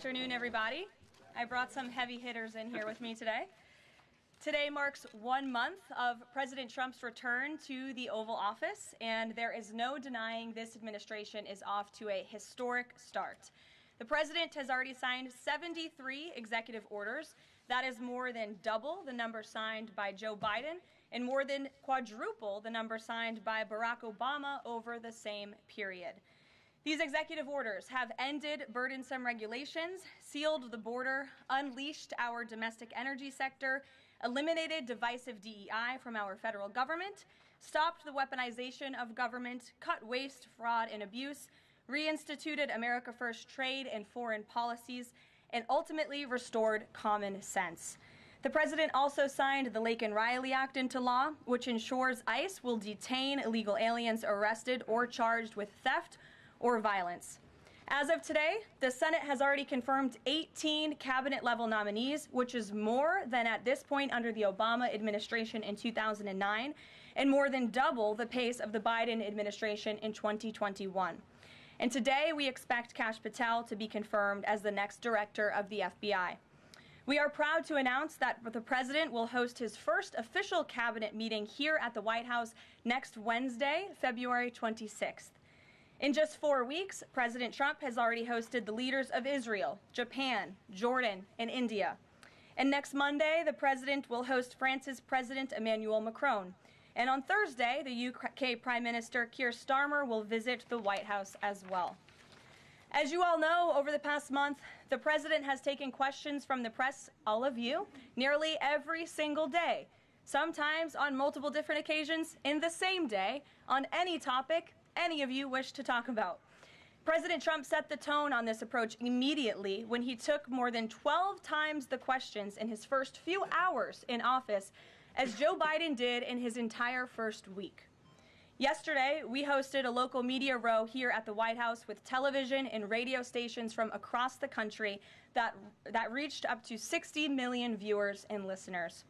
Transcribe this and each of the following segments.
Good afternoon, everybody. I brought some heavy hitters in here with me today. Today marks 1 month of President Trump's return to the Oval Office, and there is no denying this administration is off to a historic start. The president has already signed 73 executive orders. That is more than double the number signed by Joe Biden and more than quadruple the number signed by Barack Obama over the same period. These executive orders have ended burdensome regulations, sealed the border, unleashed our domestic energy sector, eliminated divisive DEI from our federal government, stopped the weaponization of government, cut waste, fraud, and abuse, reinstituted America First trade and foreign policies, and ultimately restored common sense. The president also signed the Laken Riley Act into law, which ensures ICE will detain illegal aliens arrested or charged with theft or violence. As of today, the Senate has already confirmed 18 cabinet-level nominees, which is more than at this point under the Obama administration in 2009, and more than double the pace of the Biden administration in 2021. And today, we expect Kash Patel to be confirmed as the next director of the FBI. We are proud to announce that the president will host his first official cabinet meeting here at the White House next Wednesday, February 26th. In just 4 weeks, President Trump has already hosted the leaders of Israel, Japan, Jordan, and India. And next Monday, the president will host France's President Emmanuel Macron. And on Thursday, the UK Prime Minister Keir Starmer will visit the White House as well. As you all know, over the past month, the president has taken questions from the press, all of you, nearly every single day, sometimes on multiple different occasions in the same day, on any topic any of you wish to talk about. President Trump set the tone on this approach immediately when he took more than 12 times the questions in his first few hours in office, as Joe Biden did in his entire first week. Yesterday, we hosted a local media row here at the White House with television and radio stations from across the country that reached up to 60 million viewers and listeners.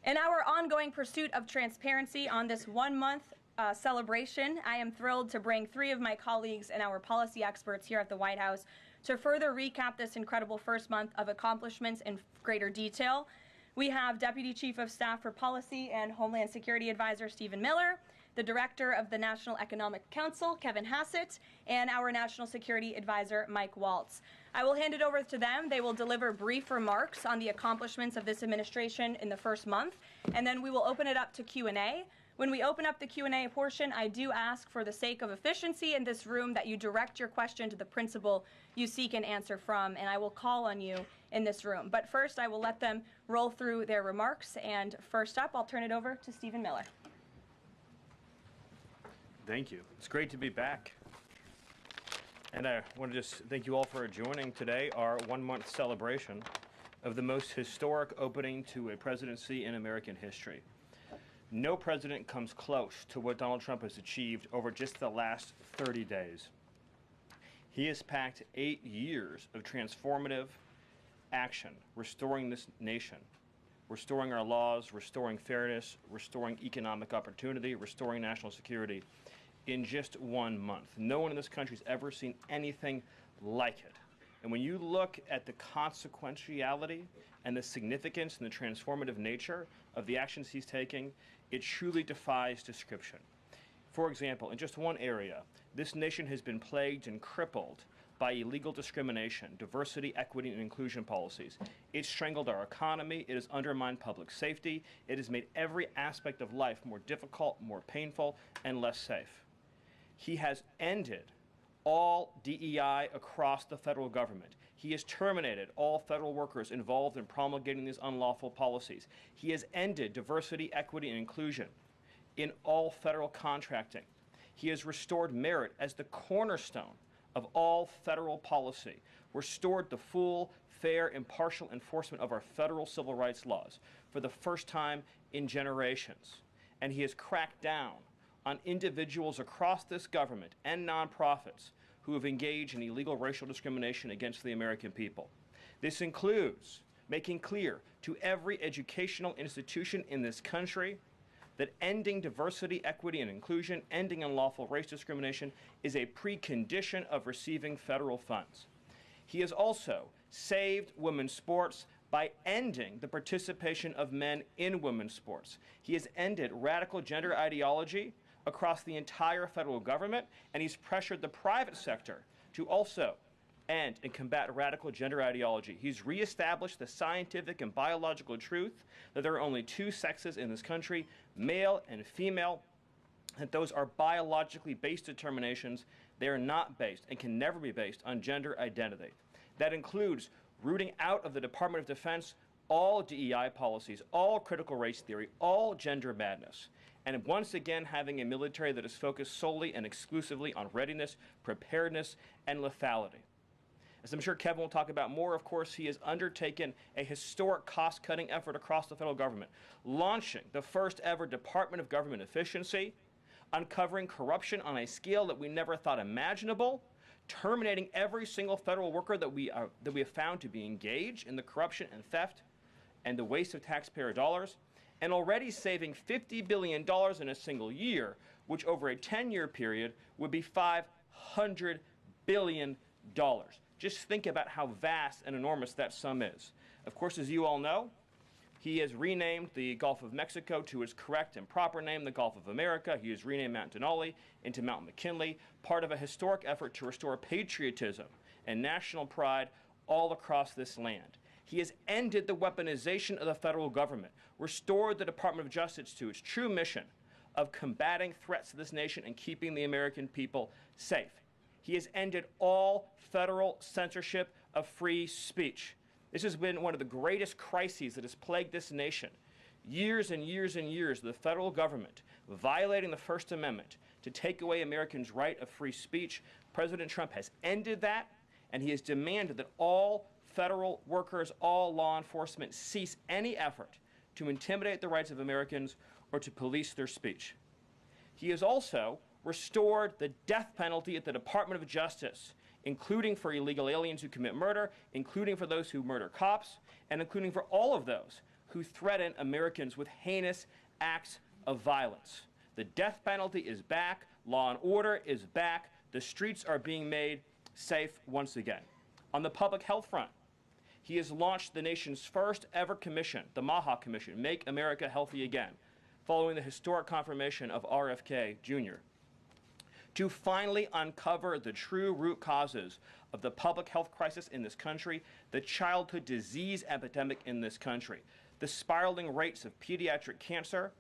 In our ongoing pursuit of transparency on this 1 month celebration, I am thrilled to bring 3 of my colleagues and our policy experts here at the White House to further recap this incredible first month of accomplishments in greater detail. We have Deputy Chief of Staff for Policy and Homeland Security Advisor Stephen Miller, the Director of the National Economic Council, Kevin Hassett, and our National Security Advisor, Mike Waltz. I will hand it over to them. They will deliver brief remarks on the accomplishments of this administration in the first month, and then we will open it up to Q&A. When we open up the Q&A portion, I do ask, for the sake of efficiency in this room, that you direct your question to the principal you seek an answer from, and I will call on you in this room. But first, I will let them roll through their remarks, and first up, I'll turn it over to Stephen Miller. Thank you. It's great to be back. And I want to just thank you all for joining today, our 1 month celebration of the most historic opening to a presidency in American history. No president comes close to what Donald Trump has achieved over just the last 30 days. He has packed 8 years of transformative action, restoring this nation, restoring our laws, restoring fairness, restoring economic opportunity, restoring national security in just 1 month. No one in this country has ever seen anything like it. And when you look at the consequentiality and the significance and the transformative nature of the actions he's taking, it truly defies description. For example, in just one area, this nation has been plagued and crippled by illegal discrimination, diversity, equity, and inclusion policies. It's strangled our economy. It has undermined public safety. It has made every aspect of life more difficult, more painful, and less safe. He has ended all DEI across the federal government. He has terminated all federal workers involved in promulgating these unlawful policies. He has ended diversity, equity, and inclusion in all federal contracting. He has restored merit as the cornerstone of all federal policy, restored the full, fair, impartial enforcement of our federal civil rights laws for the first time in generations. And he has cracked down on individuals across this government and nonprofits who have engaged in illegal racial discrimination against the American people. This includes making clear to every educational institution in this country that ending diversity, equity, and inclusion, ending unlawful race discrimination, is a precondition of receiving federal funds. He has also saved women's sports by ending the participation of men in women's sports. He has ended radical gender ideology across the entire federal government, and he's pressured the private sector to also end and combat radical gender ideology. He's reestablished the scientific and biological truth that there are only two sexes in this country, male and female, that those are biologically based determinations. They are not based and can never be based on gender identity. That includes rooting out of the Department of Defense all DEI policies, all critical race theory, all gender madness, and once again having a military that is focused solely and exclusively on readiness, preparedness, and lethality. As I'm sure Kevin will talk about more, of course, he has undertaken a historic cost-cutting effort across the federal government, launching the first ever Department of Government Efficiency, uncovering corruption on a scale that we never thought imaginable, terminating every single federal worker that we have found to be engaged in the corruption and theft and the waste of taxpayer dollars, and already saving $50 billion in a single year, which over a 10-year period would be $500 billion. Just think about how vast and enormous that sum is. Of course, as you all know, he has renamed the Gulf of Mexico to its correct and proper name, the Gulf of America. He has renamed Mount Denali into Mount McKinley, part of a historic effort to restore patriotism and national pride all across this land. He has ended the weaponization of the federal government, restored the Department of Justice to its true mission of combating threats to this nation and keeping the American people safe. He has ended all federal censorship of free speech. This has been one of the greatest crises that has plagued this nation. Years and years and years of the federal government violating the First Amendment to take away Americans' right of free speech. President Trump has ended that, and he has demanded that all federal workers, all law enforcement, cease any effort to intimidate the rights of Americans or to police their speech. He has also restored the death penalty at the Department of Justice, including for illegal aliens who commit murder, including for those who murder cops, and including for all of those who threaten Americans with heinous acts of violence. The death penalty is back. Law and order is back. The streets are being made safe once again. On the public health front, he has launched the nation's first ever commission, the MAHA Commission, Make America Healthy Again, following the historic confirmation of RFK Jr., to finally uncover the true root causes of the public health crisis in this country, the childhood disease epidemic in this country, the spiraling rates of pediatric cancer,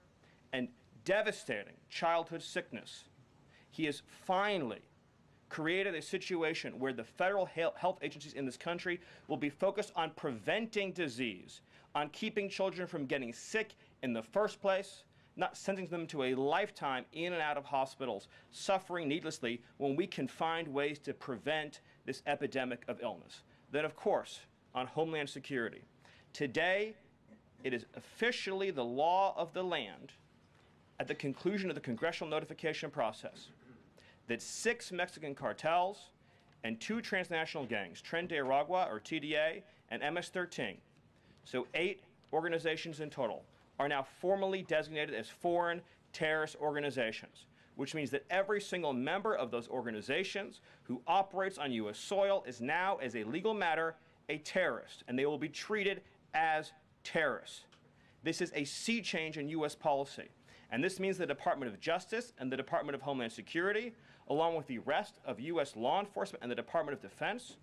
and devastating childhood sickness. He has finally created a situation where the federal health agencies in this country will be focused on preventing disease, on keeping children from getting sick in the first place, not sending them to a lifetime in and out of hospitals, suffering needlessly, when we can find ways to prevent this epidemic of illness. Then, of course, on Homeland Security. Today, it is officially the law of the land, at the conclusion of the congressional notification process, that 6 Mexican cartels and 2 transnational gangs, Tren de Aragua, or TDA, and MS-13, so 8 organizations in total, are now formally designated as foreign terrorist organizations, which means that every single member of those organizations who operates on U.S. soil is now, as a legal matter, a terrorist, and they will be treated as terrorists. This is a sea change in U.S. policy, and this means the Department of Justice and the Department of Homeland Security, along with the rest of U.S. law enforcement and the Department of Defense,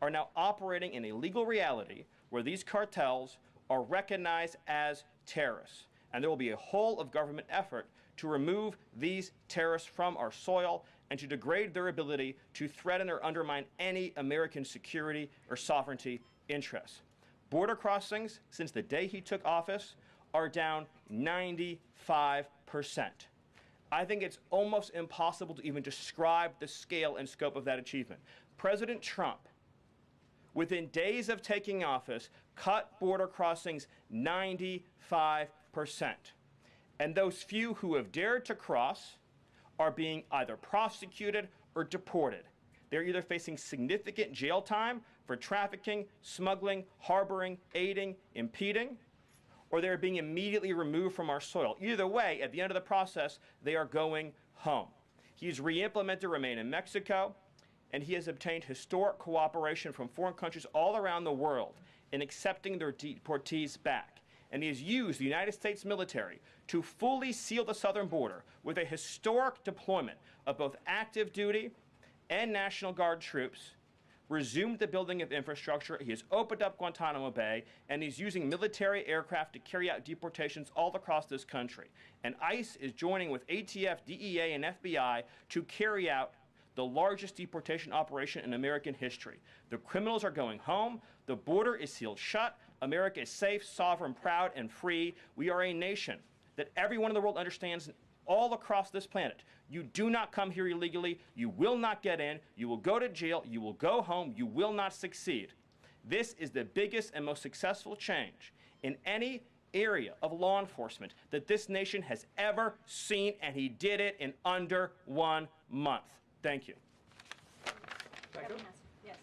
are now operating in a legal reality where these cartels are recognized as terrorists. And there will be a whole of government effort to remove these terrorists from our soil and to degrade their ability to threaten or undermine any American security or sovereignty interests. Border crossings, since the day he took office, are down 95%. I think it's almost impossible to even describe the scale and scope of that achievement. President Trump, within days of taking office, cut border crossings 95%. And those few who have dared to cross are being either prosecuted or deported. They're either facing significant jail time for trafficking, smuggling, harboring, aiding, impeding, or they're being immediately removed from our soil. Either way, at the end of the process, they are going home. He's re-implemented Remain in Mexico. and he has obtained historic cooperation from foreign countries all around the world in accepting their deportees back. And he has used the United States military to fully seal the southern border with a historic deployment of both active duty and National Guard troops, resumed the building of infrastructure, he has opened up Guantanamo Bay, and he's using military aircraft to carry out deportations all across this country. And ICE is joining with ATF, DEA, and FBI to carry out the largest deportation operation in American history. The criminals are going home, the border is sealed shut, America is safe, sovereign, proud, and free. We are a nation that everyone in the world understands all across this planet. You do not come here illegally, you will not get in, you will go to jail, you will go home, you will not succeed. This is the biggest and most successful change in any area of law enforcement that this nation has ever seen, and he did it in under 1 month. Thank you. Yes.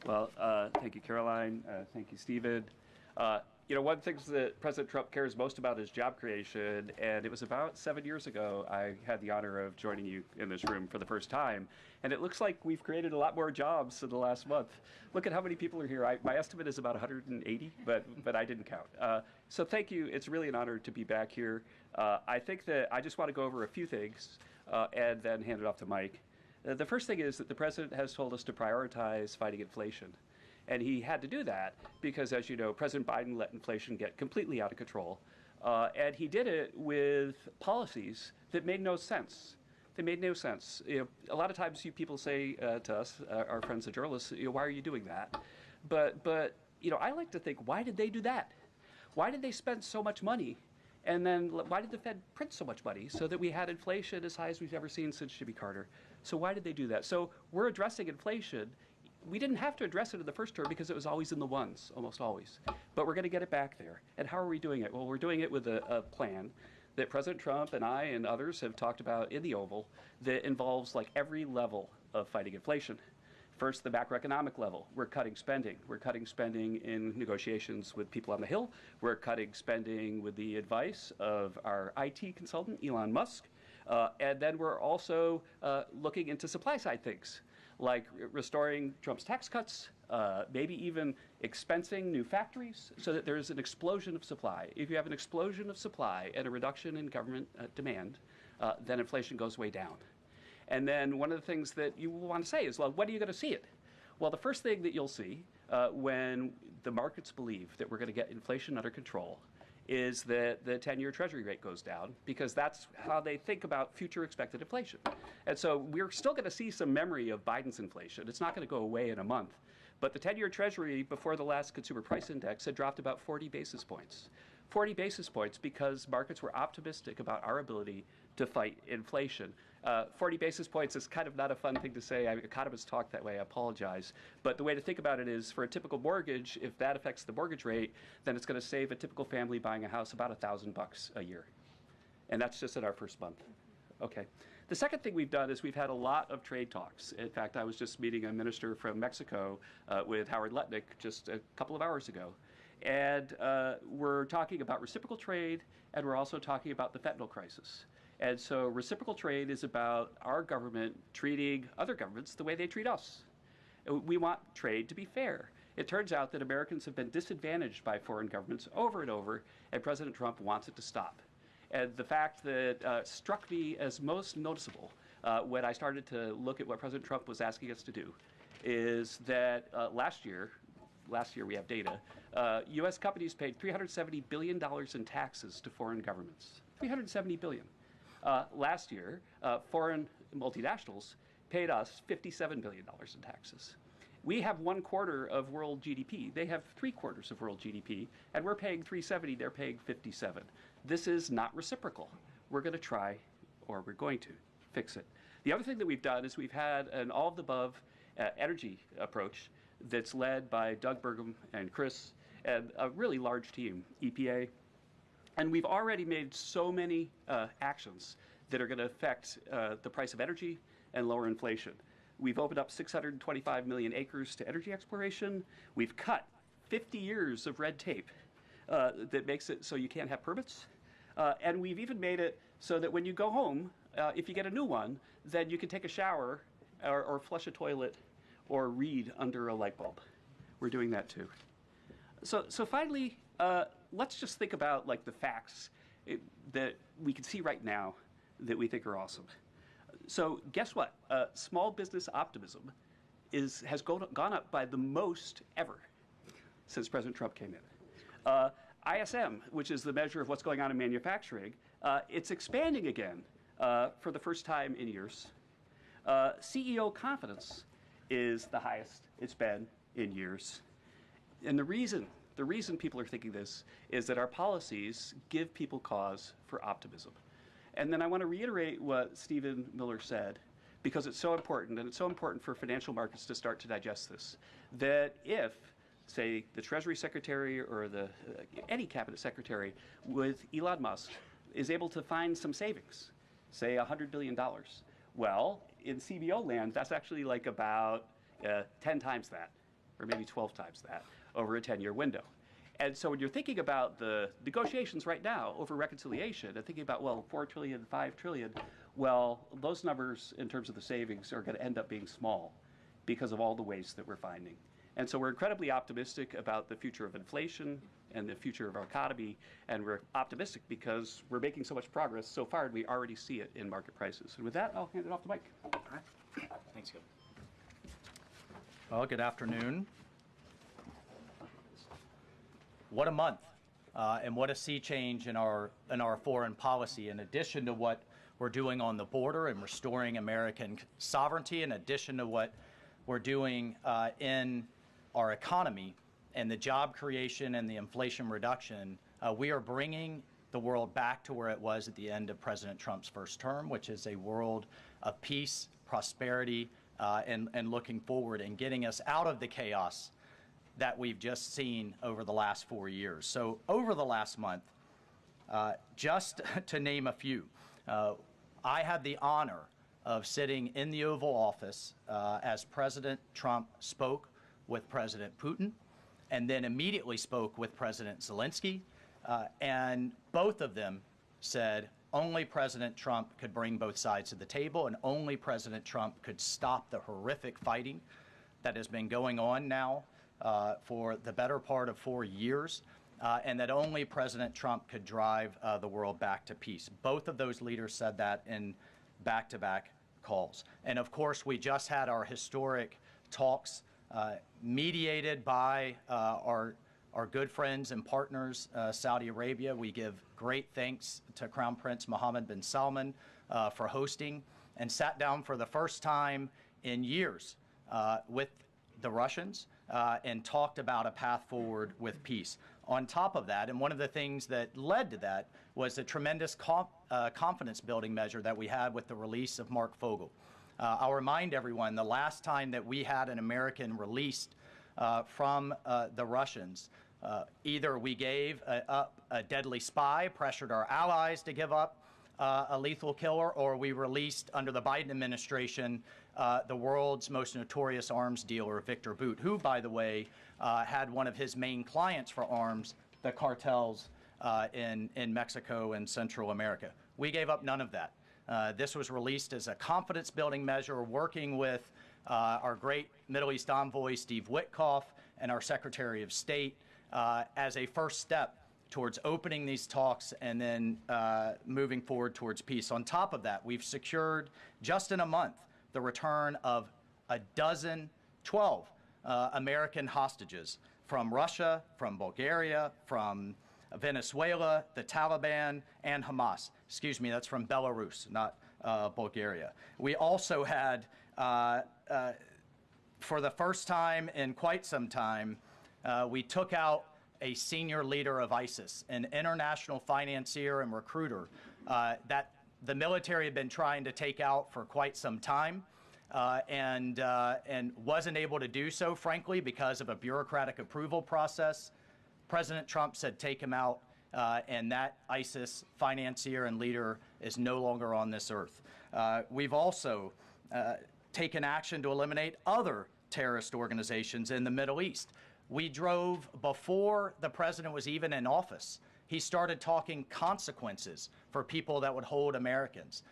Well, thank you, Karoline. Thank you, Stephen. You know, one of the things that President Trump cares most about is job creation, and it was about 7 years ago I had the honor of joining you in this room for the first time, and it looks like we've created a lot more jobs in the last month. Look at how many people are here. My estimate is about 180, but I didn't count. So thank you. It's really an honor to be back here. I think that I just want to go over a few things and then hand it off to Mike. The first thing is that the President has told us to prioritize fighting inflation. And he had to do that because, as you know, President Biden let inflation get completely out of control. And he did it with policies that made no sense. They made no sense. You know, a lot of times you people say to us, our friends the journalists, you know, why are you doing that? But you know, I like to think, why did they do that? Why did they spend so much money? And then why did the Fed print so much money so that we had inflation as high as we've ever seen since Jimmy Carter? So why did they do that? So we're addressing inflation. We didn't have to address it in the first term because it was always in the ones, almost always. But we're going to get it back there. And how are we doing it? Well, we're doing it with a plan that President Trump and I and others have talked about in the Oval that involves like every level of fighting inflation. First, the macroeconomic level. We're cutting spending. We're cutting spending in negotiations with people on the Hill. We're cutting spending with the advice of our IT consultant, Elon Musk. And then we're also looking into supply side things, like restoring Trump's tax cuts, maybe even expensing new factories so that there's an explosion of supply. If you have an explosion of supply and a reduction in government demand, then inflation goes way down. And then one of the things that you will want to say is, well, when are you going to see it? Well, the first thing that you'll see when the markets believe that we're going to get inflation under control is that the 10-year Treasury rate goes down, because that's how they think about future expected inflation. And so we're still going to see some memory of Biden's inflation. It's not going to go away in a month. But the 10-year Treasury before the last consumer price index had dropped about 40 basis points. 40 basis points because markets were optimistic about our ability to fight inflation. 40 basis points is kind of not a fun thing to say. Economists talk that way. I apologize. But the way to think about it is, for a typical mortgage, if that affects the mortgage rate, then it's going to save a typical family buying a house about $1,000 a year. And that's just in our first month. Okay. The second thing we've done is we've had a lot of trade talks. In fact, I was just meeting a minister from Mexico with Howard Lutnick just a couple of hours ago. And we're talking about reciprocal trade, and we're also talking about the fentanyl crisis. And so reciprocal trade is about our government treating other governments the way they treat us. We want trade to be fair. It turns out that Americans have been disadvantaged by foreign governments over and over, and President Trump wants it to stop. And the fact that struck me as most noticeable when I started to look at what President Trump was asking us to do is that last year we have data, U.S. companies paid $370 billion in taxes to foreign governments. $370 billion. Last year, foreign multinationals paid us $57 billion in taxes. We have 1/4 of world GDP. They have 3/4 of world GDP, and we're paying 370, they're paying 57. This is not reciprocal. We're going to try, or we're going to, fix it. The other thing that we've done is we've had an all-of-the-above energy approach that's led by Doug Burgum and Chris and a really large team, EPA. And we've already made so many actions that are going to affect the price of energy and lower inflation. We've opened up 625 million acres to energy exploration. We've cut 50 years of red tape that makes it so you can't have permits. And we've even made it so that when you go home, if you get a new one, then you can take a shower or flush a toilet, or read under a light bulb. We're doing that too. So finally, let's just think about like the facts that we can see right now that we think are awesome. So guess what? Small business optimism has gone up by the most ever since President Trump came in. ISM, which is the measure of what's going on in manufacturing, it's expanding again for the first time in years. CEO confidence is the highest it's been in years. And the reason people are thinking this is that our policies give people cause for optimism. And then I want to reiterate what Stephen Miller said, because it's so important, and it's so important for financial markets to start to digest this, that if, say, the Treasury Secretary or any cabinet secretary with Elon Musk is able to find some savings, say $100 billion, well, in CBO land, that's actually like about 10 times that, or maybe 12 times that, over a 10-year window. And so when you're thinking about the negotiations right now over reconciliation and thinking about, well, 4 trillion, 5 trillion, well, those numbers in terms of the savings are going to end up being small because of all the waste that we're finding. And so we're incredibly optimistic about the future of inflation and the future of our economy, and we're optimistic because we're making so much progress so far, and we already see it in market prices. And with that, I'll hand it off to Mike. All right. Thanks, Gil. Well, good afternoon. What a month, and what a sea change in our foreign policy. In addition to what we're doing on the border and restoring American sovereignty, in addition to what we're doing in our economy and the job creation and the inflation reduction, we are bringing the world back to where it was at the end of President Trump's first term, which is a world of peace, prosperity, and looking forward and getting us out of the chaos that we've just seen over the last 4 years. So over the last month, just to name a few, I had the honor of sitting in the Oval Office as President Trump spoke with President Putin, and then immediately spoke with President Zelensky, and both of them said only President Trump could bring both sides to the table, and only President Trump could stop the horrific fighting that has been going on now for the better part of 4 years, and that only President Trump could drive the world back to peace. Both of those leaders said that in back-to-back calls. And of course, we just had our historic talks mediated by our good friends and partners, Saudi Arabia. We give great thanks to Crown Prince Mohammed bin Salman for hosting, and sat down for the first time in years with the Russians and talked about a path forward with peace. On top of that, and one of the things that led to that, was the tremendous confidence building measure that we had with the release of Mark Fogel. I'll remind everyone, the last time that we had an American released from the Russians, either we gave up a deadly spy, pressured our allies to give up a lethal killer, or we released, under the Biden administration, the world's most notorious arms dealer, Victor Bout, who, by the way, had one of his main clients for arms, the cartels in Mexico and Central America. We gave up none of that. This was released as a confidence-building measure, working with our great Middle East envoy, Steve Witkoff, and our Secretary of State as a first step towards opening these talks and then moving forward towards peace. On top of that, we've secured, just in a month, the return of 12 American hostages from Russia, from Bulgaria, from Venezuela, the Taliban, and Hamas. Excuse me, that's from Belarus, not Bulgaria. We also had, for the first time in quite some time, we took out a senior leader of ISIS, an international financier and recruiter that the military had been trying to take out for quite some time, and wasn't able to do so, frankly, because of a bureaucratic approval process. President Trump said, take him out, and that ISIS financier and leader is no longer on this earth. We've also taken action to eliminate other terrorist organizations in the Middle East. We drove, before the president was even in office, he started talking consequences for people that would hold Americans.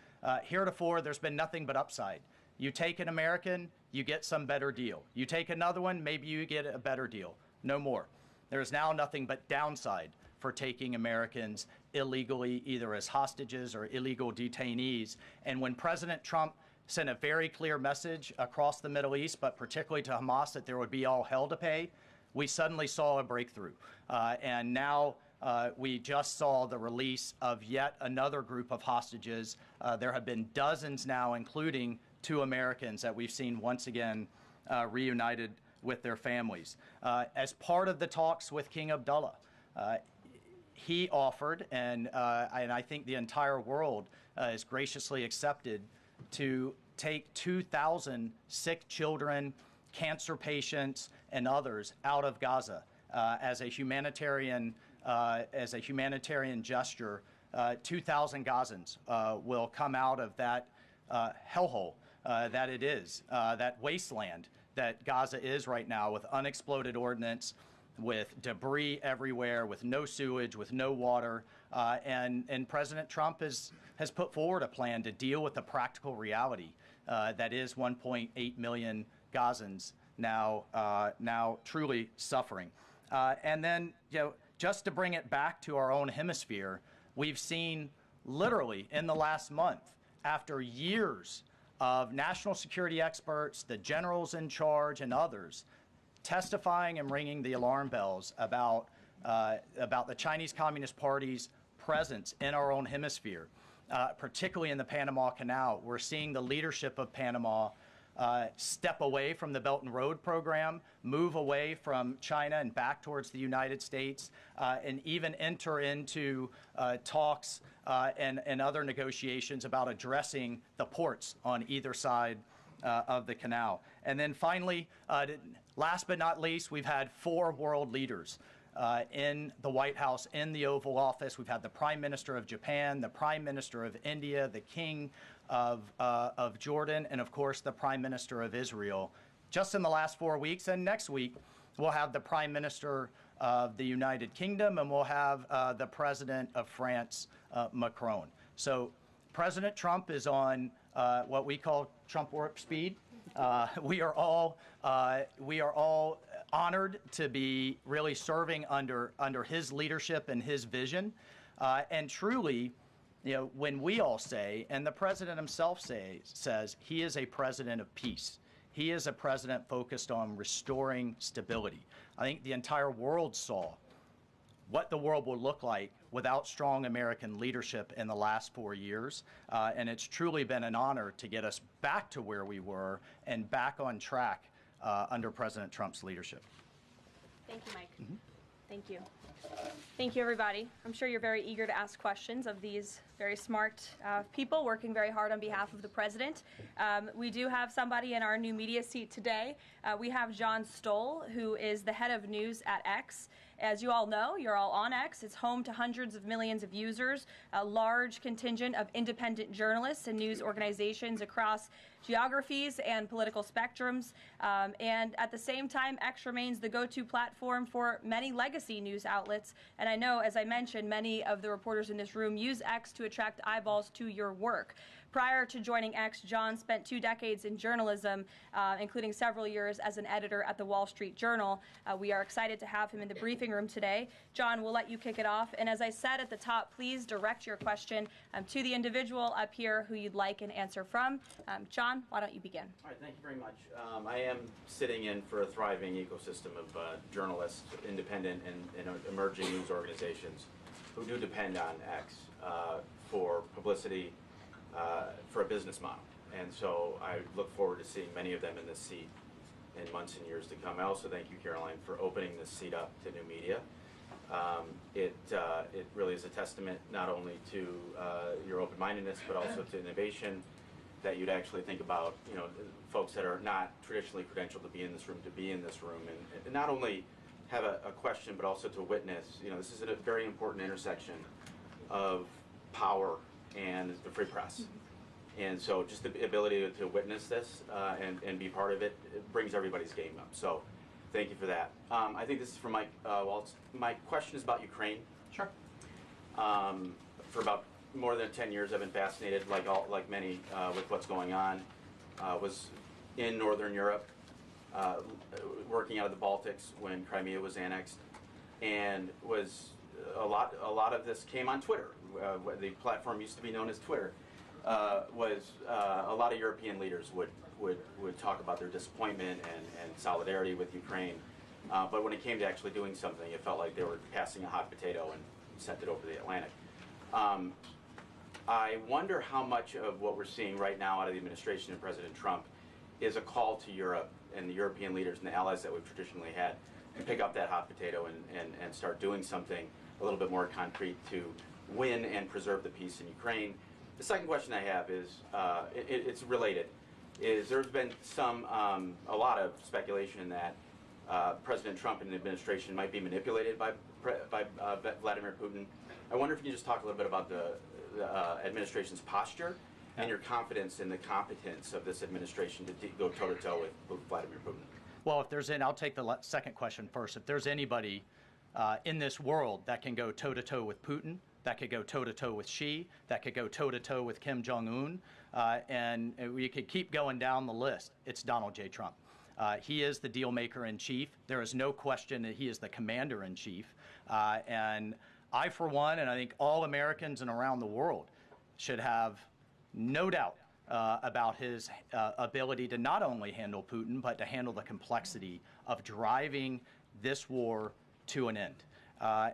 Heretofore, there's been nothing but upside You take an American, you get some better deal. You take another one, maybe you get a better deal. No more. There's now nothing but downside for taking Americans illegally, either as hostages or illegal detainees. And when President Trump sent a very clear message across the Middle East, but particularly to Hamas, that there would be all hell to pay, we suddenly saw a breakthrough. And now we just saw the release of yet another group of hostages. There have been dozens now, including 2 Americans that we've seen once again reunited with their families. As part of the talks with King Abdullah, he offered, and I think the entire world is graciously accepted, to take 2,000 sick children, cancer patients, and others out of Gaza as a humanitarian gesture. 2,000 Gazans will come out of that hellhole that it is, that wasteland that Gaza is right now, with unexploded ordnance, with debris everywhere, with no sewage, with no water. And President Trump has put forward a plan to deal with the practical reality that is 1.8 million Gazans now truly suffering. And then, just to bring it back to our own hemisphere, we've seen literally in the last month, after years of national security experts, the generals in charge, and others testifying and ringing the alarm bells about the Chinese Communist Party's presence in our own hemisphere, particularly in the Panama Canal. We're seeing the leadership of Panama step away from the Belt and Road program, move away from China and back towards the United States, and even enter into talks and other negotiations about addressing the ports on either side of the canal. And then finally, last but not least, we've had 4 world leaders in the White House, in the Oval Office. We've had the Prime Minister of Japan, the Prime Minister of India, the King of Jordan, and of course the Prime Minister of Israel, just in the last 4 weeks. And next week we'll have the Prime Minister of the United Kingdom, and we'll have the President of France, Macron. So President Trump is on what we call Trump warp speed. We are all honored to be really serving under his leadership and his vision, and truly, when we all say, and the president himself says, he is a president of peace. He is a president focused on restoring stability. I think the entire world saw what the world will look like without strong American leadership in the last 4 years. And it's truly been an honor to get us back to where we were and back on track under President Trump's leadership. Thank you, Mike. Mm-hmm. Thank you. Thank you, everybody. I'm sure you're very eager to ask questions of these very smart people working very hard on behalf of the president. We do have somebody in our new media seat today. We have John Stoll, who is the head of news at X. As you all know, you're all on X. It's home to hundreds of millions of users, a large contingent of independent journalists and news organizations across geographies and political spectrums. And at the same time, X remains the go-to platform for many legacy news outlets. And I know, as I mentioned, many of the reporters in this room use X to attract eyeballs to your work. Prior to joining X, John spent 2 decades in journalism, including several years as an editor at the Wall Street Journal. We are excited to have him in the briefing room today. John, we'll let you kick it off. And as I said at the top, please direct your question to the individual up here who you'd like an answer from. John, why don't you begin? All right, thank you very much. I am sitting in for a thriving ecosystem of journalists, independent and emerging news organizations who do depend on X for publicity, for a business model. And so I look forward to seeing many of them in this seat in months and years to come. I also thank you, Karoline, for opening this seat up to new media. It really is a testament not only to your open-mindedness, but also to innovation, that you'd actually think about, folks that are not traditionally credentialed to be in this room, and not only have a question, but also to witness. This is a very important intersection of power and the free press. And so just the ability to witness this and be part of it brings everybody's game up. So thank you for that. I think this is for Mike Waltz. My question is about Ukraine. Sure. For about more than 10 years, I've been fascinated, like many, with what's going on. was in Northern Europe, working out of the Baltics when Crimea was annexed, and was a lot of this came on Twitter. The platform used to be known as Twitter. Was a lot of European leaders would talk about their disappointment and solidarity with Ukraine, but when it came to actually doing something, it felt like they were passing a hot potato and sent it over the Atlantic. I wonder how much of what we're seeing right now out of the administration of President Trump is a call to Europe and the European leaders and the allies that we've traditionally had to pick up that hot potato and start doing something a little bit more concrete to win and preserve the peace in Ukraine. The second question I have is, it's related, is there's been a lot of speculation that President Trump and the administration might be manipulated by Vladimir Putin. I wonder if you can just talk a little bit about the administration's posture and your confidence in the competence of this administration to go toe-to-toe with Vladimir Putin. Well, if there's I'll take the second question first. If there's anybody in this world that can go toe-to-toe with Putin, that could go toe-to-toe with Xi, that could go toe-to-toe with Kim Jong-un, and we could keep going down the list, it's Donald J. Trump. He is the deal maker in chief. There is no question that he is the commander in chief. And I, for one, and I think all Americans and around the world should have no doubt about his ability to not only handle Putin, but to handle the complexity of driving this war to an end.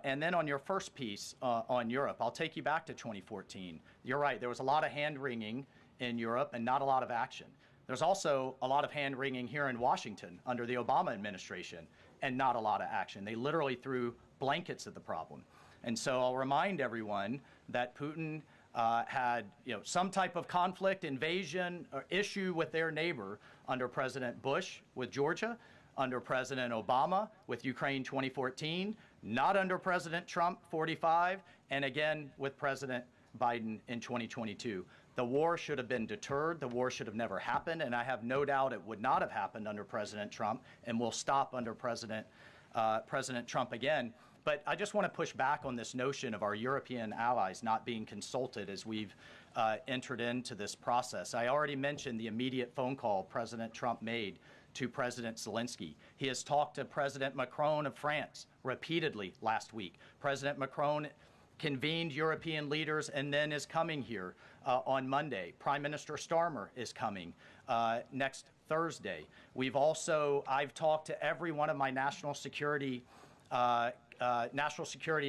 And then on your first piece on Europe, I'll take you back to 2014. You're right, there was a lot of hand-wringing in Europe and not a lot of action. There's also a lot of hand-wringing here in Washington under the Obama administration and not a lot of action. They literally threw blankets at the problem. And so I'll remind everyone that Putin had some type of conflict, invasion, or issue with their neighbor under President Bush with Georgia, under President Obama with Ukraine 2014, not under President Trump 45, and again with President Biden in 2022. The war should have been deterred. The war should have never happened, and I have no doubt it would not have happened under President Trump and will stop under President Trump again. But I just want to push back on this notion of our European allies not being consulted as we've entered into this process. I already mentioned the immediate phone call President Trump made to President Zelensky. He has talked to President Macron of France repeatedly last week. President Macron convened European leaders and then is coming here on Monday. Prime Minister Starmer is coming next Thursday. I've talked to every one of my national security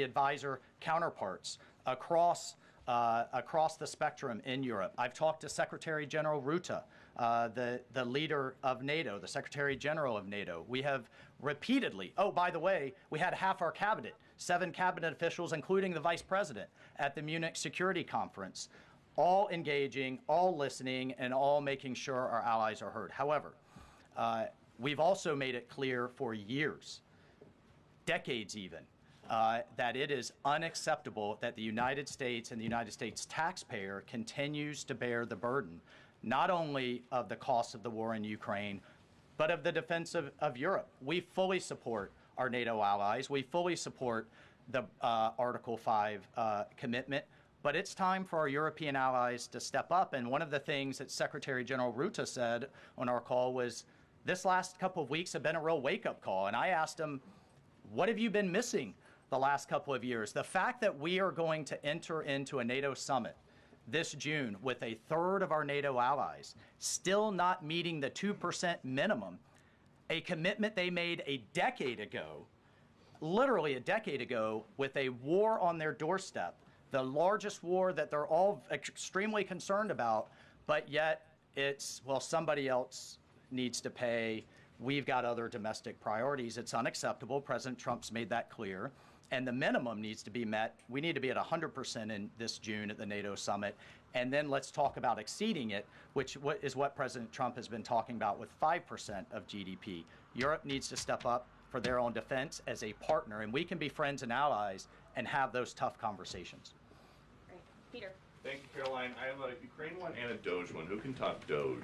advisor counterparts across the spectrum in Europe. I've talked to Secretary General Rutte, the leader of NATO, the Secretary General of NATO. We have repeatedly, oh, by the way, we had half our cabinet, 7 cabinet officials, including the vice president, at the Munich Security Conference, all engaging, all listening, and all making sure our allies are heard. However, we've also made it clear for years, decades even, that it is unacceptable that the United States and the United States taxpayer continues to bear the burden, not only of the cost of the war in Ukraine, but of the defense of Europe. We fully support our NATO allies. We fully support the Article 5 commitment, but it's time for our European allies to step up. And one of the things that Secretary General Rutte said on our call was, this last couple of weeks have been a real wake-up call. And I asked him, what have you been missing the last couple of years? The fact that we are going to enter into a NATO summit this June with a third of our NATO allies still not meeting the 2% minimum, a commitment they made a decade ago, literally a decade ago, with a war on their doorstep, the largest war that they're all extremely concerned about, but yet it's, well, somebody else needs to pay. We've got other domestic priorities. It's unacceptable. President Trump's made that clear. And the minimum needs to be met. We need to be at 100% in this June at the NATO summit. And then let's talk about exceeding it, which is what President Trump has been talking about with 5% of GDP. Europe needs to step up for their own defense as a partner, and we can be friends and allies and have those tough conversations. Great. Peter. Thank you, Caroline. I have a Ukraine one and a Doge one. Who can talk Doge?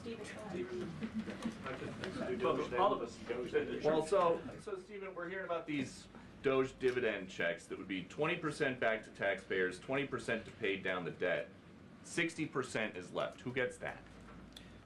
Steve is All of us. Well, so Stephen, we're hearing about these Doge dividend checks that would be 20% back to taxpayers, 20% to pay down the debt. 60% is left. Who gets that?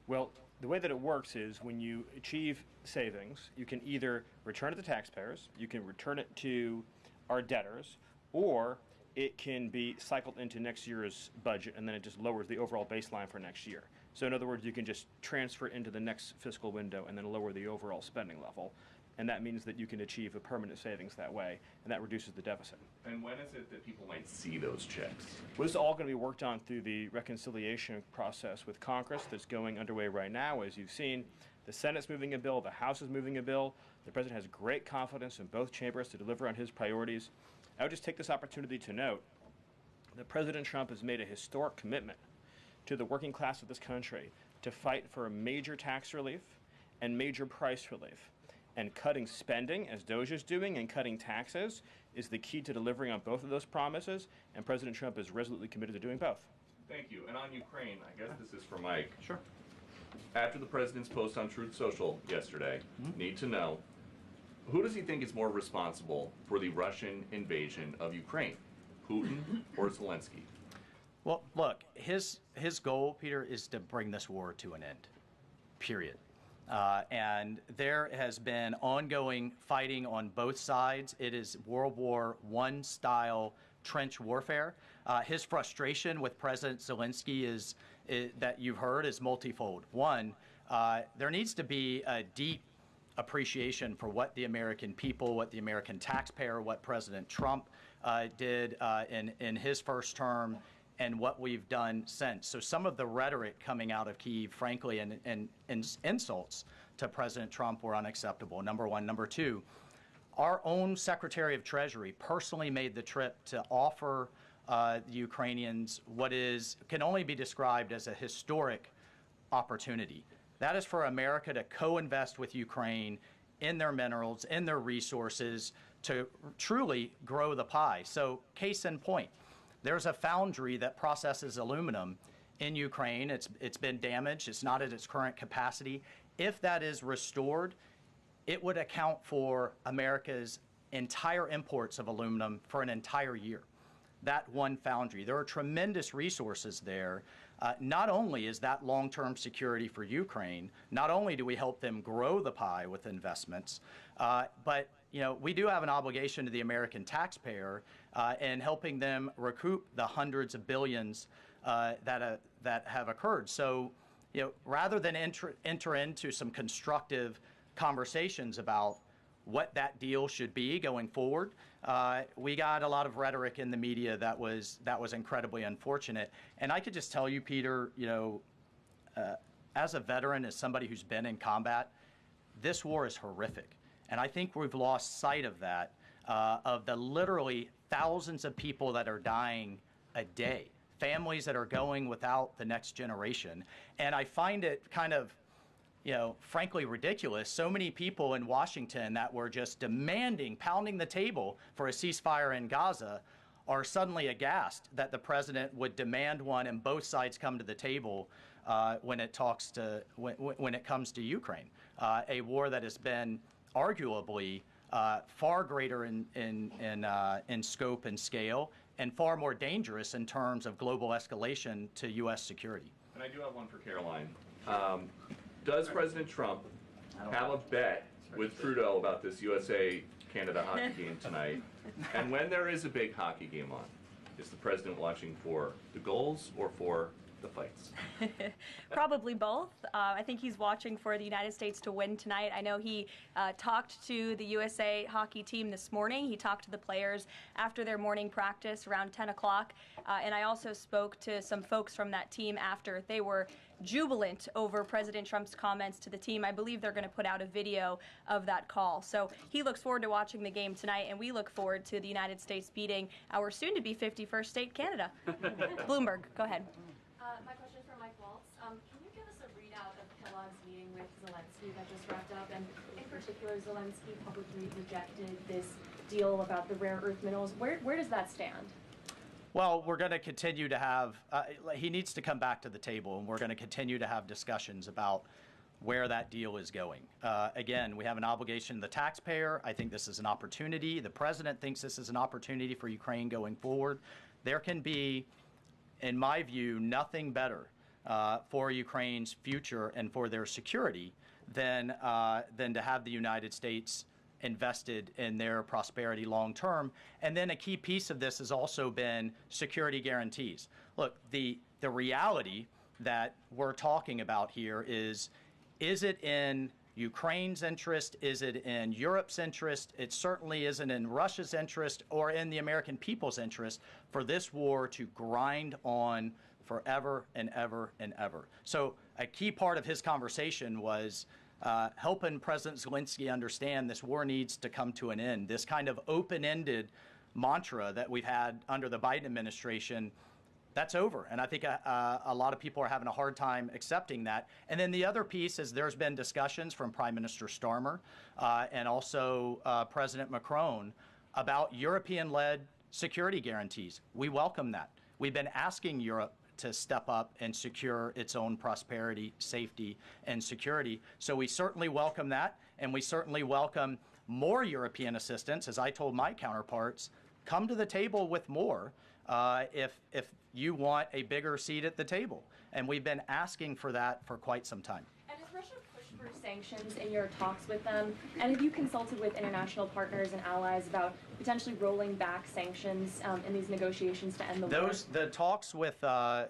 Well, the way that it works is when you achieve savings, you can either return it to taxpayers, you can return it to our debtors, or it can be cycled into next year's budget, and then it just lowers the overall baseline for next year. So in other words, you can just transfer it into the next fiscal window and then lower the overall spending level. And that means that you can achieve a permanent savings that way, and that reduces the deficit. And when is it that people might see those checks? Well, this is all going to be worked on through the reconciliation process with Congress that's going underway right now. As you've seen, the Senate's moving a bill, the House is moving a bill. The President has great confidence in both chambers to deliver on his priorities. I would just take this opportunity to note that President Trump has made a historic commitment to the working class of this country to fight for major tax relief and major price relief. And cutting spending, as DOJ is doing, and cutting taxes is the key to delivering on both of those promises, and President Trump is resolutely committed to doing both. Thank you. And on Ukraine, I guess this is for Mike. Sure. After the president's post on Truth Social yesterday, need to know, who does he think is more responsible for the Russian invasion of Ukraine, Putin or Zelensky? Well, look, his goal, Peter, is to bring this war to an end, period. And there has been ongoing fighting on both sides. It is World War I style trench warfare. His frustration with President Zelensky is that you've heard is multifold. One, there needs to be a deep appreciation for what the American people, what the American taxpayer, what President Trump did in his first term, and what we've done since. So some of the rhetoric coming out of Kyiv, frankly, and insults to President Trump were unacceptable, number one. Number two, our own Secretary of Treasury personally made the trip to offer the Ukrainians what can only be described as a historic opportunity. That is for America to co-invest with Ukraine in their minerals, in their resources, to truly grow the pie. So case in point, there's a foundry that processes aluminum in Ukraine. It's been damaged. It's not at its current capacity. If that is restored, it would account for America's entire imports of aluminum for an entire year. That one foundry. There are tremendous resources there. Not only is that long-term security for Ukraine, not only do we help them grow the pie with investments, but we do have an obligation to the American taxpayer in helping them recoup the hundreds of billions that have occurred. So, rather than enter into some constructive conversations about what that deal should be going forward, we got a lot of rhetoric in the media that was incredibly unfortunate. And I could just tell you, Peter, as a veteran, as somebody who's been in combat, this war is horrific. And I think we've lost sight of that, of the literally thousands of people that are dying a day, families that are going without the next generation. And I find it kind of, frankly ridiculous. So many people in Washington that were just demanding, pounding the table for a ceasefire in Gaza are suddenly aghast that the president would demand one and both sides come to the table when it comes to Ukraine, a war that has been arguably far greater in scope and scale and far more dangerous in terms of global escalation to U.S. security. And I do have one for Karoline. Does President Trump have a bet with Trudeau about this USA-Canada hockey game tonight? And when there is a big hockey game on, is the president watching for the goals or for the fights? Probably both. I think he's watching for the United States to win tonight. I know he talked to the USA hockey team this morning. He talked to the players after their morning practice around 10 o'clock. And I also spoke to some folks from that team after. They were jubilant over President Trump's comments to the team. I believe they're going to put out a video of that call. So he looks forward to watching the game tonight, and we look forward to the United States beating our soon-to-be 51st state, Canada. Bloomberg, go ahead. My question is for Mike Waltz. Can you give us a readout of Kellogg's meeting with Zelensky that just wrapped up? And in particular, Zelensky publicly rejected this deal about the rare earth minerals. Where does that stand? Well, we're going to continue to have, he needs to come back to the table, and we're going to continue to have discussions about where that deal is going. Again, we have an obligation to the taxpayer. I think this is an opportunity. The president thinks this is an opportunity for Ukraine going forward. There can be, in my view, nothing better for Ukraine's future and for their security than to have the United States invested in their prosperity long term. And then a key piece of this has also been security guarantees. Look, the reality that we're talking about here is it in Ukraine's interest? Is it in Europe's interest? It certainly isn't in Russia's interest or in the American people's interest for this war to grind on forever and ever and ever. So a key part of his conversation was helping President Zelensky understand this war needs to come to an end. This kind of open-ended mantra that we've had under the Biden administration, that's over. And I think a lot of people are having a hard time accepting that. And then the other piece is there's been discussions from Prime Minister Starmer and also President Macron about European-led security guarantees. We welcome that. We've been asking Europe to step up and secure its own prosperity, safety, and security. So we certainly welcome that, and we certainly welcome more European assistance. As I told my counterparts, come to the table with more if you want a bigger seat at the table. And we've been asking for that for quite some time. And has Russia pushed for sanctions in your talks with them? And have you consulted with international partners and allies about potentially rolling back sanctions in these negotiations to end the war? The talks with our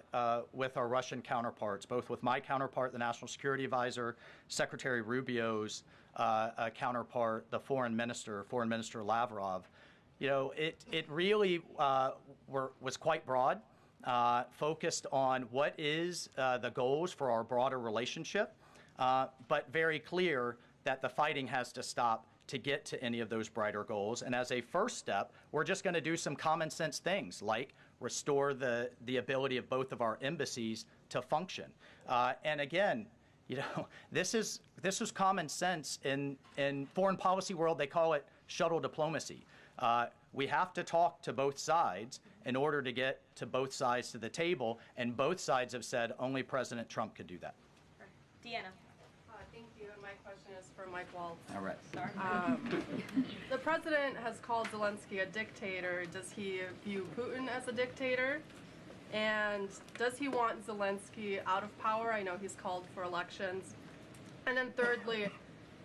Russian counterparts, both with my counterpart, the National Security Advisor, Secretary Rubio's counterpart, the Foreign Minister Lavrov, it really was quite broad, focused on what is the goals for our broader relationship, but very clear that the fighting has to stop to get to any of those brighter goals. And as a first step, we're just going to do some common sense things like restore the ability of both of our embassies to function. And again, this is common sense in foreign policy world. They call it shuttle diplomacy. We have to talk to both sides in order to get to both sides to the table, and both sides have said only President Trump could do that. Deanna. Thank you, and my question is for Mike Waltz. All right. The president has called Zelensky a dictator. Does he view Putin as a dictator? And does he want Zelensky out of power? I know he's called for elections. And then thirdly,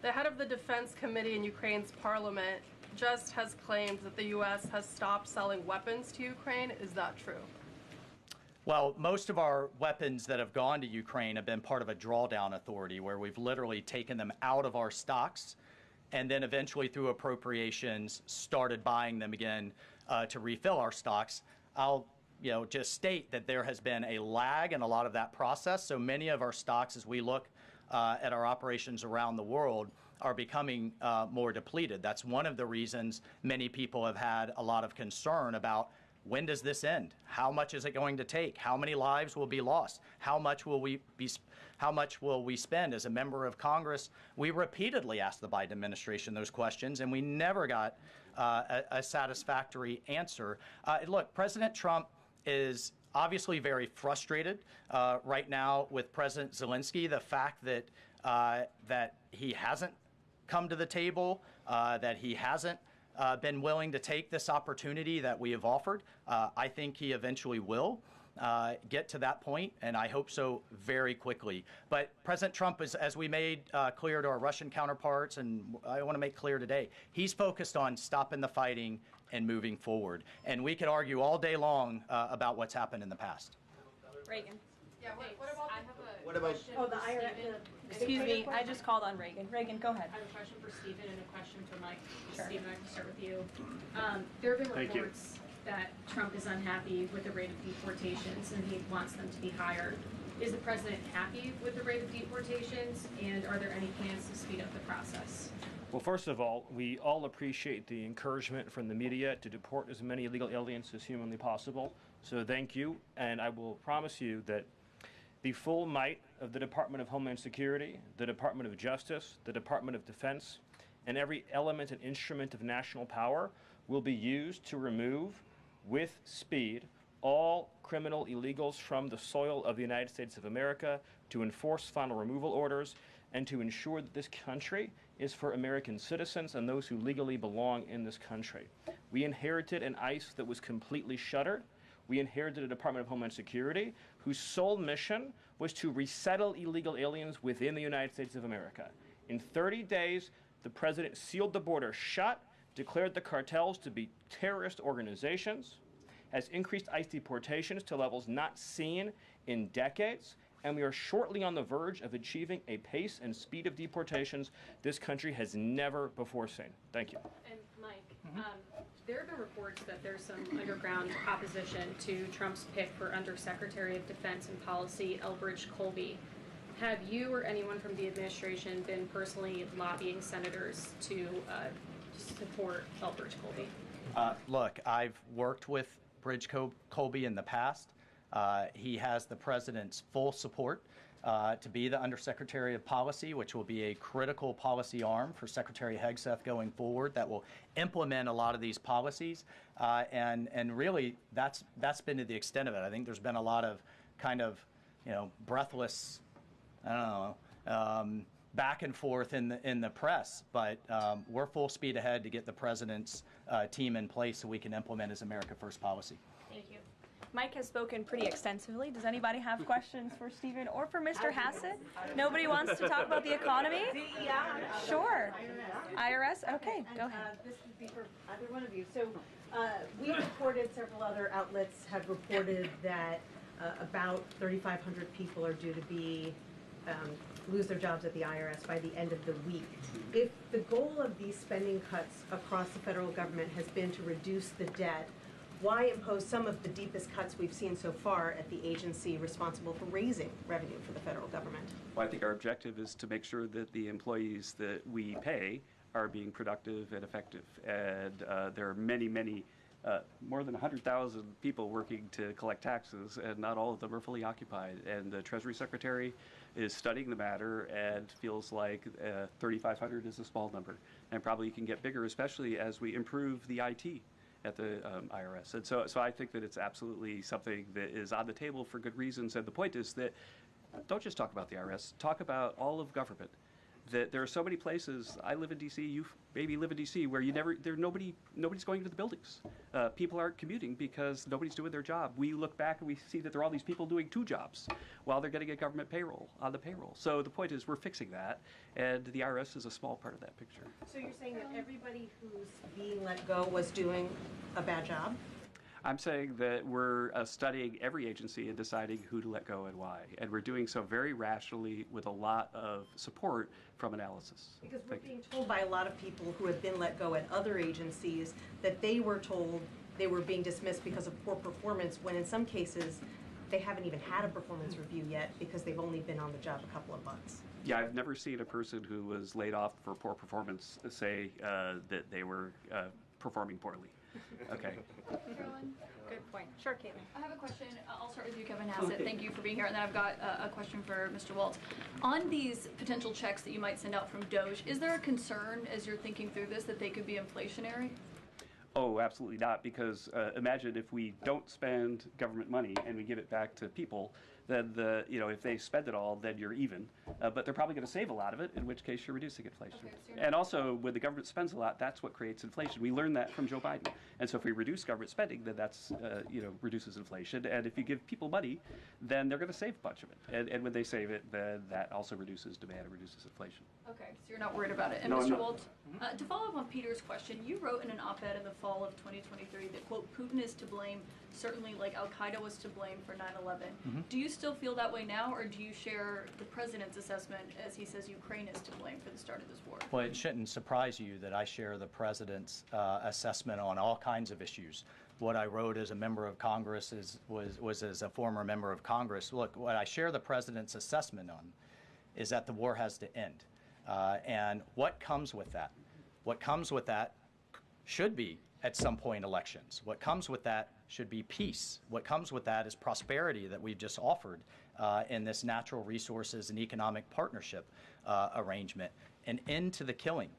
the head of the Defense Committee in Ukraine's parliament just has claimed that the U.S. has stopped selling weapons to Ukraine. Is that true? Well, most of our weapons that have gone to Ukraine have been part of a drawdown authority where we've literally taken them out of our stocks and then eventually through appropriations started buying them again to refill our stocks. I'll just state that there has been a lag in a lot of that process. So many of our stocks, as we look at our operations around the world, are becoming more depleted. That's one of the reasons many people have had a lot of concern about when does this end? How much is it going to take? How many lives will be lost? How much will we spend? As a member of Congress, we repeatedly asked the Biden administration those questions, and we never got a satisfactory answer. Look, President Trump is obviously very frustrated right now with President Zelensky. The fact that he hasn't come to the table, that he hasn't been willing to take this opportunity that we have offered. I think he eventually will get to that point, and I hope so very quickly. But President Trump, as we made clear to our Russian counterparts, and I want to make clear today, he's focused on stopping the fighting and moving forward. And we could argue all day long about what's happened in the past. Reagan. Yeah, what about I have a What about- question Oh, the for IRS. Stephen. Excuse me, I just called on Reagan. Reagan, go ahead. I have a question for Stephen and a question for Mike. Sure. Stephen, I can start with you. There have been Thank you. reports that Trump is unhappy with the rate of deportations and he wants them to be higher. Is the president happy with the rate of deportations, and are there any plans to speed up the process? Well, first of all, we all appreciate the encouragement from the media to deport as many illegal aliens as humanly possible. So thank you, and I will promise you that the full might of the Department of Homeland Security, the Department of Justice, the Department of Defense, and every element and instrument of national power will be used to remove, with speed, all criminal illegals from the soil of the United States of America, to enforce final removal orders, and to ensure that this country is for American citizens and those who legally belong in this country. We inherited an ICE that was completely shuttered. we inherited a Department of Homeland Security whose sole mission was to resettle illegal aliens within the United States of America. In 30 days, the president sealed the border shut, declared the cartels to be terrorist organizations, has increased ICE deportations to levels not seen in decades, and we are shortly on the verge of achieving a pace and speed of deportations this country has never before seen. Thank you. And Mike, there have been reports that there's some underground opposition to Trump's pick for Undersecretary of Defense and Policy, Elbridge Colby. Have you or anyone from the administration been personally lobbying senators to support Elbridge Colby? Look, I've worked with Bridge Colby in the past. He has the president's full support to be the Undersecretary of Policy, which will be a critical policy arm for Secretary Hegseth going forward that will implement a lot of these policies. And really, that's been to the extent of it. I think there's been a lot of kind of, breathless, I don't know, back and forth in the press. But we're full speed ahead to get the president's team in place so we can implement his America First policy. Thank you. Mike has spoken pretty extensively. Does anybody have questions for Stephen or for Mr. Hassett? Nobody wants to talk about the economy? Sure. IRS? Okay, go ahead. This would be for either one of you. So we reported, several other outlets have reported that about 3,500 people are due to be lose their jobs at the IRS by the end of the week. If the goal of these spending cuts across the federal government has been to reduce the debt, why impose some of the deepest cuts we've seen so far at the agency responsible for raising revenue for the federal government? Well, I think our objective is to make sure that the employees that we pay are being productive and effective. And there are many, more than 100,000 people working to collect taxes, and not all of them are fully occupied. And the Treasury Secretary is studying the matter and feels like 3,500 is a small number, and probably can get bigger, especially as we improve the IT at the IRS. And so I think that it's absolutely something that is on the table for good reasons. And the point is that don't just talk about the IRS, talk about all of government. That there are so many places, I live in D.C., you maybe live in D.C., where nobody's going to the buildings. People aren't commuting because nobody's doing their job. We look back and we see that there are all these people doing 2 jobs while they're getting a government payroll on the payroll. So the point is we're fixing that, and the IRS is a small part of that picture. So you're saying that everybody who's being let go was doing a bad job? I'm saying that we're studying every agency and deciding who to let go and why. And we're doing so very rationally with a lot of support from analysis. Because we're being told by a lot of people who have been let go at other agencies that they were told they were being dismissed because of poor performance, when in some cases they haven't even had a performance review yet because they've only been on the job a couple of months. Yeah, I've never seen a person who was laid off for poor performance say that they were performing poorly. Okay. Caroline? Good point. Sure, Caitlin. I have a question. I'll start with you, Kevin Hassett. Thank you for being here. And then I've got a question for Mr. Waltz. On these potential checks that you might send out from DOJ, is there a concern as you're thinking through this that they could be inflationary? Oh, absolutely not, because imagine if we don't spend government money and we give it back to people, then if they spend it all, then you're even. But they're probably going to save a lot of it, in which case you're reducing inflation. Okay, and also, when the government spends a lot, that's what creates inflation. We learned that from Joe Biden. And so if we reduce government spending, then that's, reduces inflation. And if you give people money, then they're going to save a bunch of it. And when they save it, then that also reduces demand and reduces inflation. Okay, so you're not worried about it. And no, Mr. Waltz, to follow up on Peter's question, you wrote in an op-ed in the fall of 2023 that, quote, Putin is to blame, certainly like Al-Qaeda was to blame for 9/11. Mm-hmm. Do you still feel that way now, or do you share the president's assessment as he says Ukraine is to blame for the start of this war? Well, it shouldn't surprise you that I share the president's assessment on all kinds of issues. What I wrote as a member of Congress was as a former member of Congress. Look, what I share the president's assessment on is that the war has to end. And what comes with that? What comes with that should be, at some point, elections. What comes with that should be peace. What comes with that is prosperity that we've just offered in this natural resources and economic partnership arrangement, an end to the killing,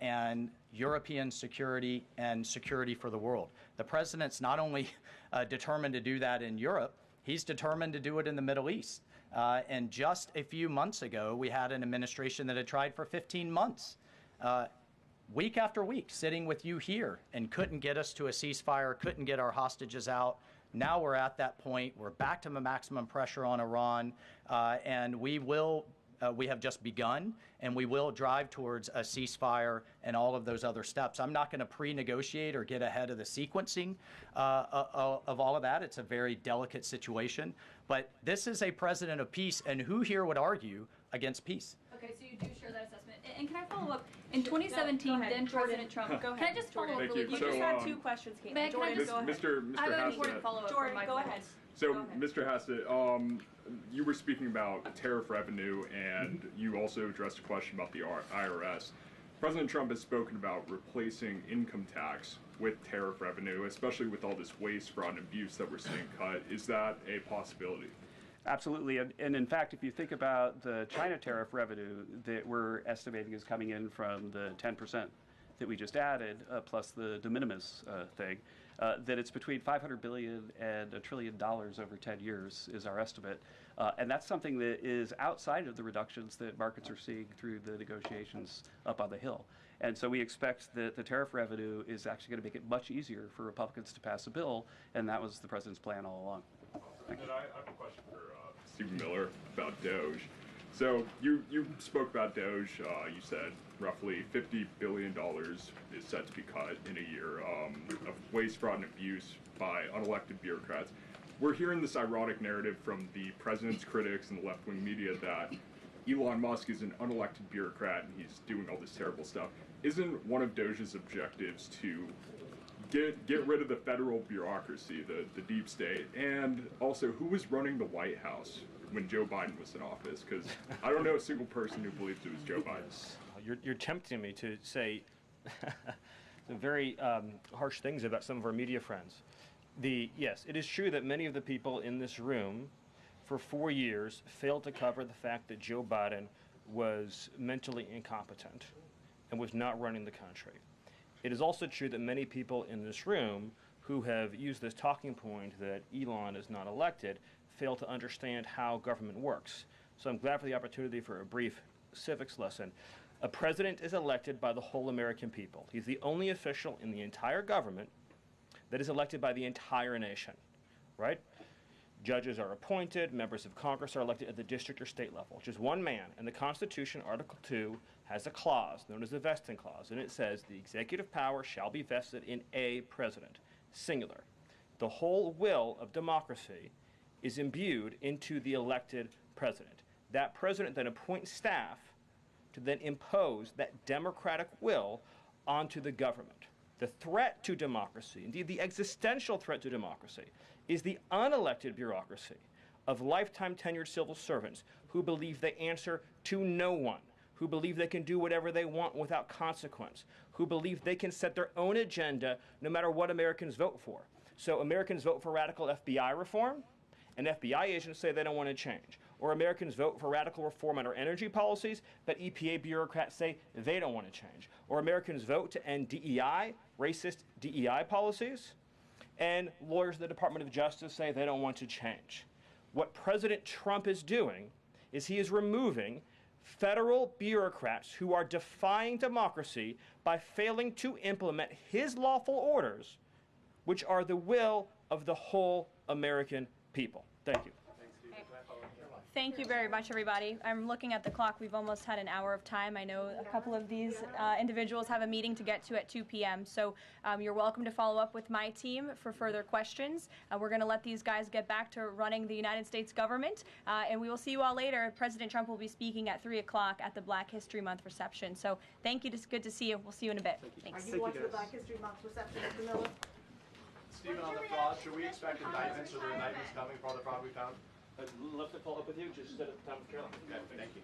and European security and security for the world. The president's not only determined to do that in Europe, he's determined to do it in the Middle East. And just a few months ago, we had an administration that had tried for 15 months, week after week, sitting with you here, and couldn't get us to a ceasefire, couldn't get our hostages out, Now we're at that point. We're back to maximum pressure on Iran, and we have just begun, and we will drive towards a ceasefire and all of those other steps. I'm not going to pre-negotiate or get ahead of the sequencing of all of that. It's a very delicate situation. But this is a president of peace, and who here would argue against peace? Okay, so you do share that assessment. And can I follow up? In 2017, then President Trump. Go ahead. Can I just follow up Thank really you. You quickly? just had 2 questions, Kate. Can I Jordan, just go ahead. Mr. I have an Hassett. important follow-up. Jordan, from Mike go Waltz. ahead. So, Go ahead. Mr. Hassett, you were speaking about tariff revenue, and you also addressed a question about the IRS. President Trump has spoken about replacing income tax with tariff revenue, especially with all this waste, fraud, and abuse that we're seeing cut. Is that a possibility? Absolutely, and in fact, if you think about the China tariff revenue that we're estimating is coming in from the 10% that we just added, plus the de minimis thing, that it's between $500 billion and $1 trillion over 10 years is our estimate. And that's something that is outside of the reductions that markets are seeing through the negotiations up on the Hill. And so we expect that the tariff revenue is actually going to make it much easier for Republicans to pass a bill, and that was the president's plan all along. And then I have a question for Stephen Miller about Doge. So you spoke about Doge. You said roughly $50 billion is set to be cut in a year of waste, fraud, and abuse by unelected bureaucrats. We're hearing this ironic narrative from the president's critics and the left-wing media that Elon Musk is an unelected bureaucrat and he's doing all this terrible stuff. Isn't one of Doge's objectives to get rid of the federal bureaucracy, the deep state, and also who was running the White House when Joe Biden was in office? Because I don't know a single person who believes it was Joe Biden. You're tempting me to say some very harsh things about some of our media friends. Yes, it is true that many of the people in this room for 4 years failed to cover the fact that Joe Biden was mentally incompetent and was not running the country. It is also true that many people in this room who have used this talking point that Elon is not elected fail to understand how government works. So I'm glad for the opportunity for a brief civics lesson. A president is elected by the whole American people. He's the only official in the entire government that is elected by the entire nation, right? Judges are appointed, members of Congress are elected at the district or state level. Just one man. And the Constitution, Article 2, has a clause known as the vesting clause, and it says the executive power shall be vested in a president, singular. The whole will of democracy is imbued into the elected president. That president then appoints staff to then impose that democratic will onto the government. The threat to democracy, indeed the existential threat to democracy, is the unelected bureaucracy of lifetime tenured civil servants who believe they answer to no one, who believe they can do whatever they want without consequence, who believe they can set their own agenda no matter what Americans vote for. So Americans vote for radical FBI reform, and FBI agents say they don't want to change. Or Americans vote for radical reform on our energy policies, but EPA bureaucrats say they don't want to change. Or Americans vote to end DEI, racist DEI policies, and lawyers in the Department of Justice say they don't want to change. What President Trump is doing is he is removing federal bureaucrats who are defying democracy by failing to implement his lawful orders, which are the will of the whole American people. Thank you. Thank you very much, everybody. I'm looking at the clock. We've almost had an hour of time. I know a couple of these individuals have a meeting to get to at 2 p.m., so you're welcome to follow up with my team for further questions. We're going to let these guys get back to running the United States government, and we will see you all later. President Trump will be speaking at 3 o'clock at the Black History Month reception. So thank you. It's good to see you. We'll see you in a bit. Thanks. Are you watching the Black History Month reception, Mr. Miller? Stephen, on the fraud, should we expect indictments or the indictments coming for all the fraud we found? I'd love to follow up with you, just at the time of Caroline. Okay, thank you.